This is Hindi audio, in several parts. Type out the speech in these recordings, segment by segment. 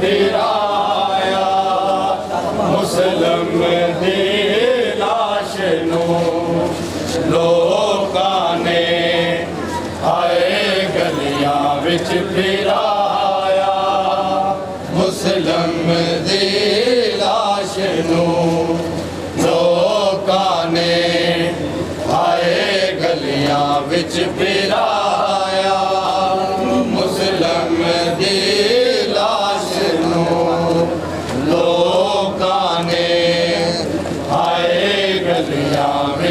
फिराया मुसलम दी लाश नू लोकां ने आए गलियां विच फिराया मुसलम दी लाश नू लोकां ने आए गलियां विच फिराया मुसलम दी फिराया मुसलम जी लाश लोकां ने आए गलियां विच फिराया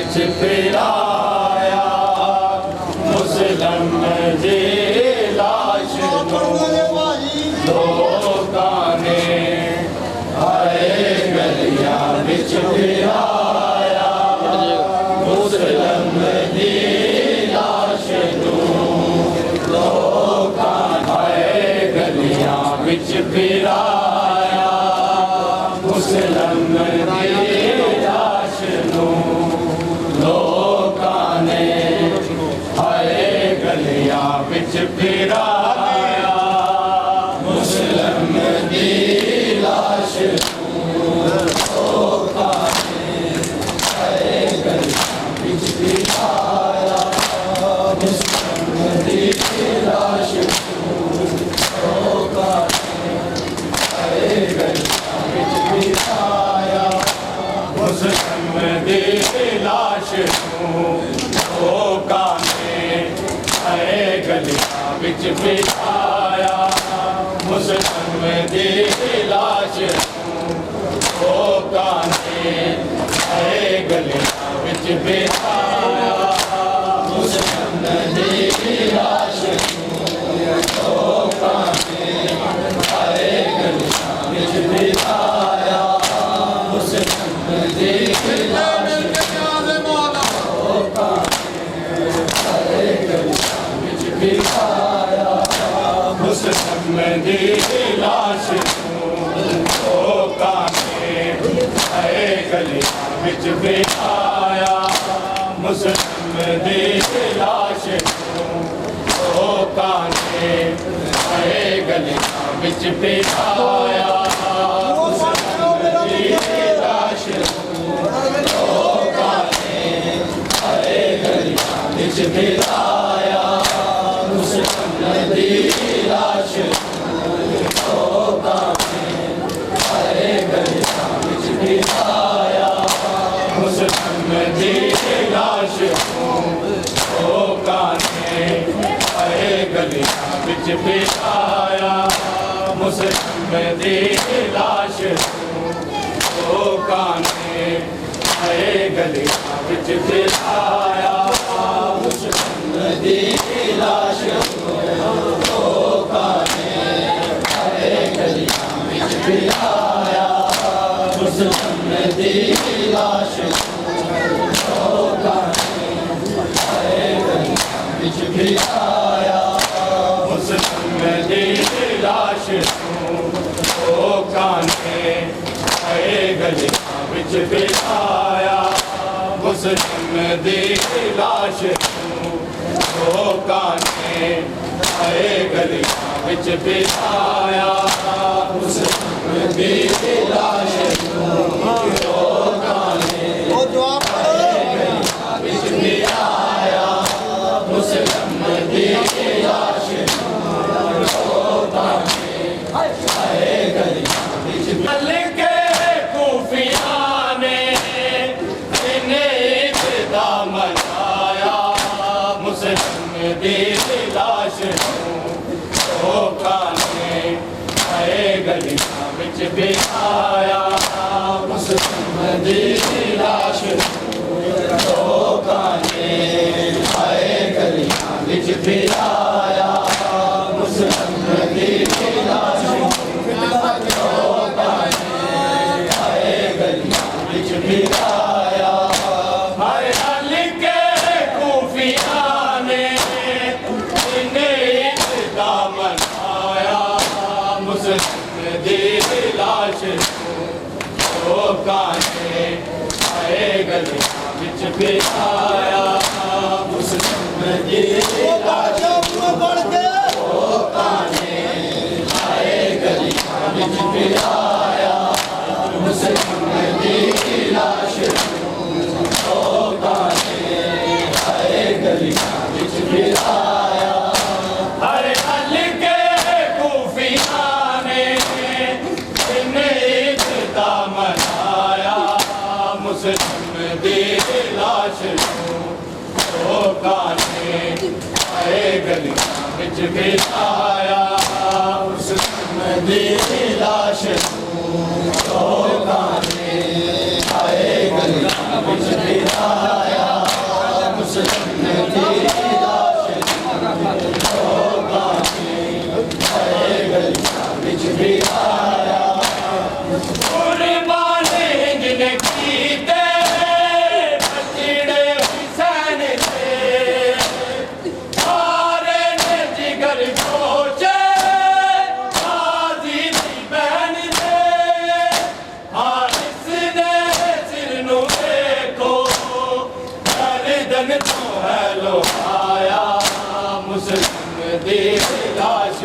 मुसलम जी लाश लोकां आए गलियां विच फिराया मुसलम जी लाश लोकां ने आए गलियां विच फिराया मुसलम दी लाश लोकां ने आए गलियां विच फिराया मुसलम दी लाश लोकां ने आए गलियां विच फिराया मुसलम दी लाश लोकां ने आए गलियां विच फिराया मुसलम दी लाश लोकां ने आए गलियां विच फिराया मुसलम दी लाश लोकां ने आए गलियां विच फिराया मुसलम दी लाश मुसलम दी लाश लोकां ने आए गलियां विच फिराया मुसलम दी लाश लोकां ने आए गलियां विच फिराया मुसलम दी लाश लोकां ने आए गलियां विच फिराया मुसलम दी लाश लोकां ने आए गलियां विच फिराया लाश ओ काने आए गलियां बिच पिलाया मुस्लिम दी लाश ओ काने आए गलियां बिच पिलाया मुस्लिम दी लाश ओ काने आए गलियां बिच पिलाया मुस्लिम दी लाश ओ काने आए गलियां बिच पिलाया मुस्लिम दी लाश ओ काने आए गलियां बिच पिलाया मुस्लिम दी लाश ओ काने आए गलियां बिच पिलाया मुस्लिम दी लाश ओ काने आए गलियां बिच पिलाया मुस्लिम दी लाश ओ काने आए गलियां बिच के कूफियां ने इन्हें इब्तिदा मनाया मुस्लिम दी लाश ओ काने आए गलियां बिच पिलाया मुस्लिम दी लाश ओ काने आए गलियां बिच पिलाया मुस्लिम दी लाश ओ काने आए गलियां बिच पिलाया हर हल के कूफियां ने इन्हें इब्तिदा मनाया मुस्लिम दी लाश ओ काने आए गलियां बिच पिलाया मुस्लिम दी लाश ओ काने आए गलियां बिच पिलाया मुस्लिम दी लाश ओ काने आए गलियां बिच पिलाया हर हल के कूफियां ने इन्हें इब्तिदा मनाया मुस्लिम दी लाश ओ काने आए गलियां बिच पिलाया मुस्लिम दी लाश ओ काने आए गलियां बिच पिलाया मुस्लिम दी लाश ओ काने आए गलियां बिच पिलाया कुर्बानी जिन्ने कीते बचड़े हुसैन दे सारे ने जिगर खोचे गाजी दी बहन दे हारिस दे सिर नू देखो गर्दन तो है लोहाया मुस्लिम दी लाश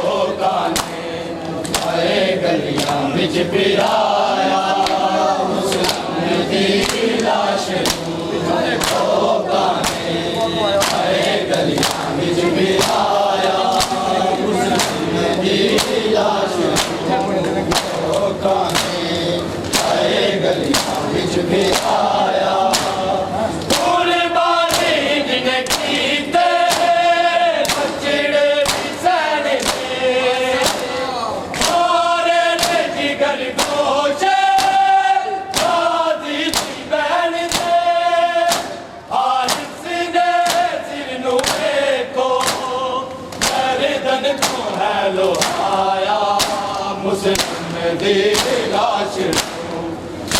ओ काने आए गलियां बिच पिलाया मुस्लिम दी लाश ओ काने आए गलियां बिच पिलाया मुस्लिम दी लाश ओ काने आए गलियां बिच पिलाया कुर्बानी जिन्ने कीते बचड़े हुसैन दे सारे ने जिगर खोचे गाजी दी बहन दे हारिस दे सिर नू देखो गर्दन तो है लोहाया मुस्लिम दी लाश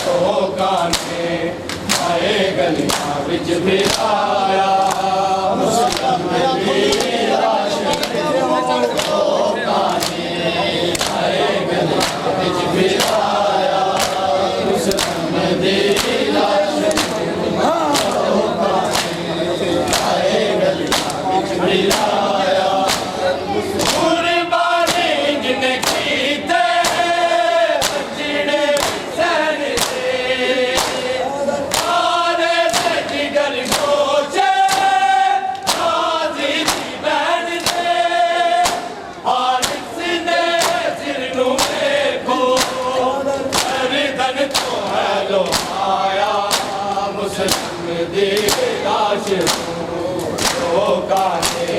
ओ काने आए गलियां बिच पिलाया मुस्लिम दी लाश ओ काने आए गलियां बिच पिलाया मुस्लिम दी लाश ओ काने आए गलियां बिच पिलाया कुर्बानी जिन्ने कीते बचड़े हुसैन दे सारे ने जिगर खोचे दी लाश लोकां ने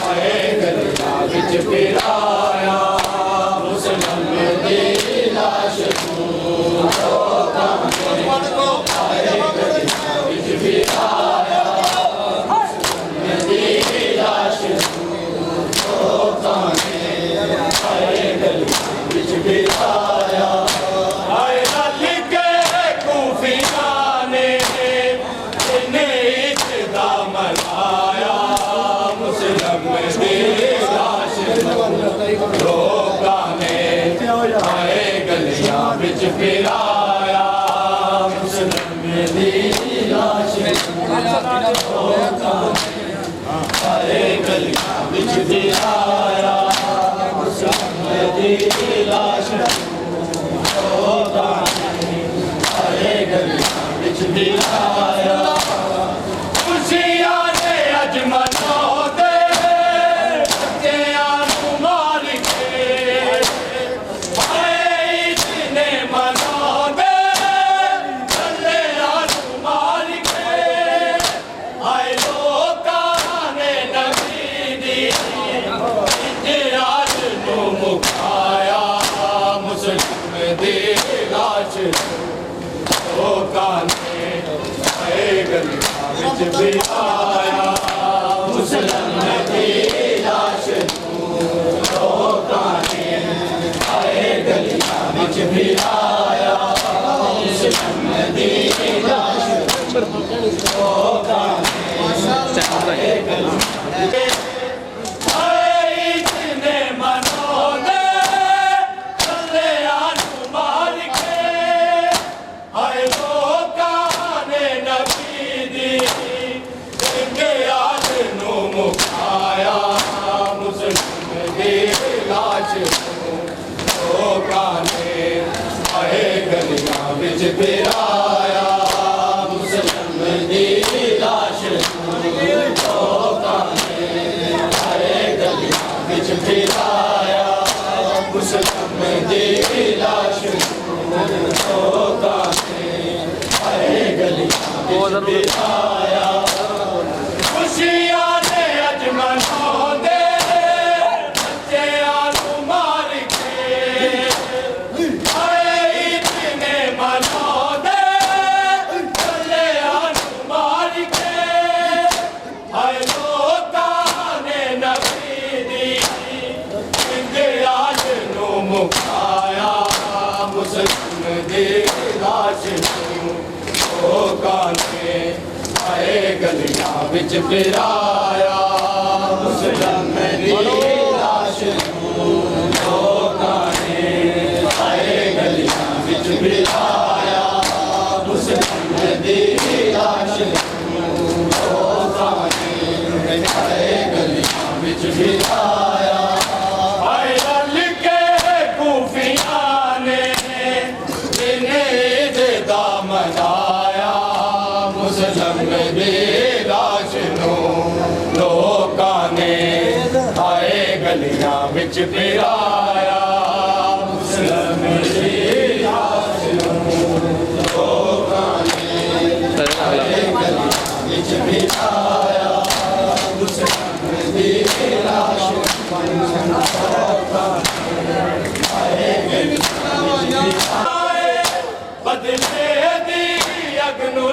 आए गलियां विच फिराया मुसलम दी लाश लोकां ने आए गलियां विच फिराया मुसलम दी लाश लोकां ने आए गलियां विच फिराया लोकां ने आए गलियां विच फिराया मुसलम दी लाश लोकां ने आए गलियां विच फिराया मुसलम दी लाश लोकां ने आए गलियां विच फिराया खुशियां ने अज मनाओ लोकां ने आए गलियां विच फिराया मुसलम दी लाश लोकां ने आए गलियां विच फिराया मुसलम दी लाश लोकां ने आए गलियां लोकां ने आए गलियां विच फिराया मुसलम दी लाश लोकां ने आए गलियां विच फिराया मुसलम दी लाश लोकां ने आए गलियां विच फिराया खुशियां ने अज मनाओ मुसलम दी लाश लोकां ने आए गलियां विच फिराया मुसलम दी लाश लोकां ने आए गलियां विच फिराया मुसलम दी लाश लोकां ने आए गलियां विच फिराया मुसलम दी लाश लोकां ने आए गलियां विच फिराया मुसलम दी लाश लोकां ने आए गलियां विच फिराया मुसलम दी लाश लोकां ने आए गलियां विच फिराया बदले दी अग्नु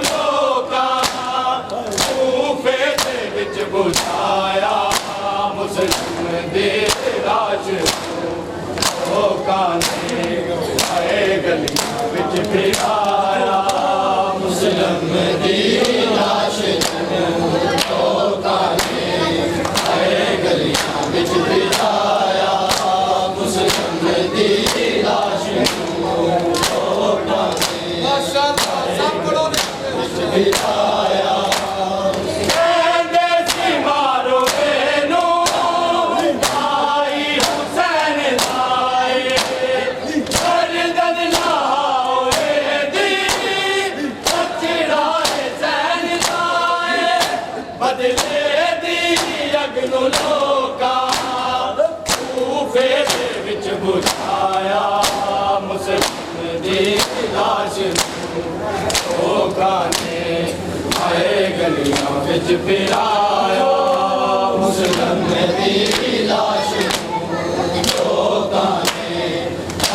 बुझाया मुसलम दी लाश लोकां ने आए गलियां विच फिराया मुसलम दी लाश लोकां ने आए गलियां विच फिराया मुसलम दी लाश लोकां ने फिराया बुझाया मुसलम दी लाश लोकां ने आए विच फिराया मुसलम दी लाश लोकां ने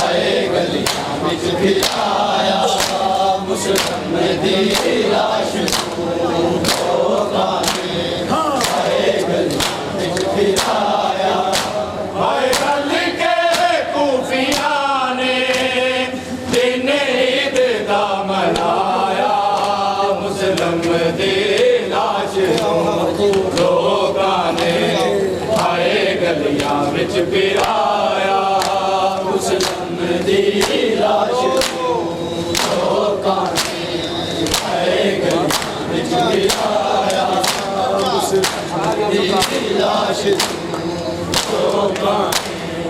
आए गलियां विच फिराया मुसलम दी लाश लोकां ने आए गलियां विच फिराया हाय गल के कूफियां ने दिन ईद दा मनाया मुसलम दी लाश लोकां ने आए गलियां विच फिराया मुसलम दी लाश लोकां ने आए गलियां विच फिराया मुसलम दी लाश लोकां ने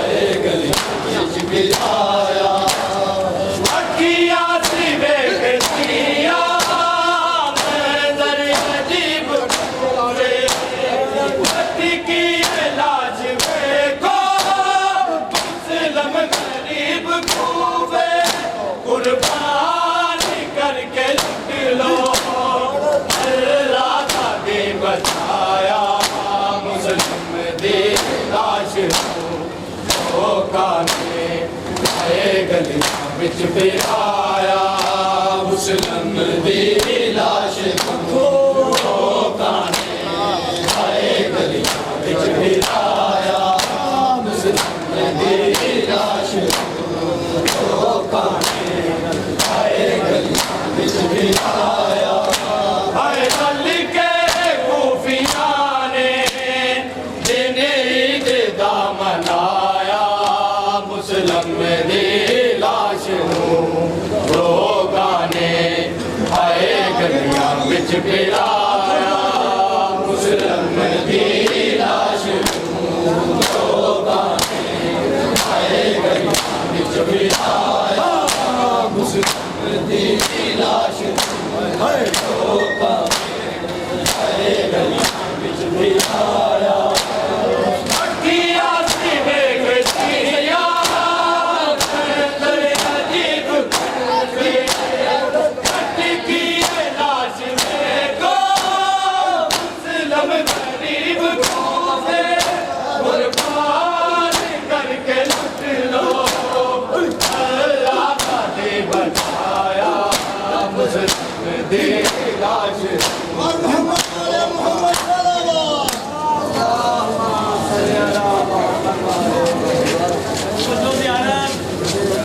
आए गलियां विच फिराया अखियां सी वेखदियां कुर्बानी करके लुट लो अल्लाह का दे बचाया मुसलम दी लाश लोकां ने आए गलियां विच फिराया मुसलम दी लाश लोकां ने आए गलियां विच फिराया मुसलम दी लाश लोकां ने आए गलियां विच फिराया हाय गल के कूफियां ने दिन ईद दा मनाया मुसलम दी लाश लोकां ने आए गलियां विच फिराया मुसलम दी लाश लोकां ने आए गलियां विच फिराया मुसलम दी लाश